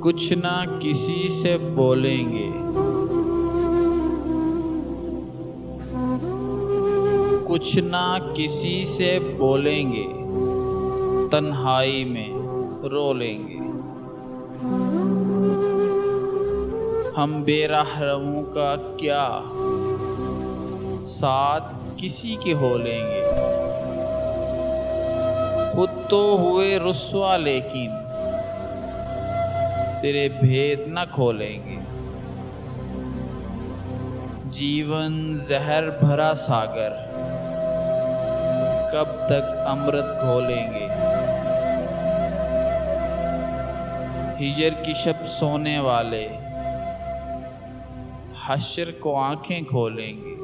कुछ ना किसी से बोलेंगे, कुछ ना किसी से बोलेंगे, तन्हाई में रो लेंगे। हम बेरहमों का क्या साथ किसी के हो लेंगे। खुद तो हुए रुस्वा लेकिन तेरे भेद न खोलेंगे। जीवन जहर भरा सागर, कब तक अमृत घोलेंगे। हिजर की शब सोने वाले हश्र को आंखें खोलेंगे।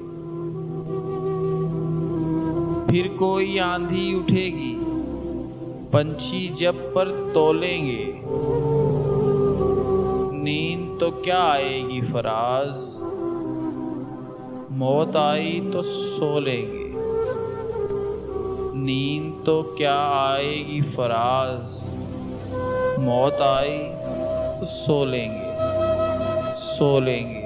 फिर कोई आंधी उठेगी, पंछी जब पर तोलेंगे। नींद तो क्या आएगी फराज, मौत आई तो सो लेंगे। नींद तो क्या आएगी फराज, मौत आई तो सो लेंगे, सो लेंगे।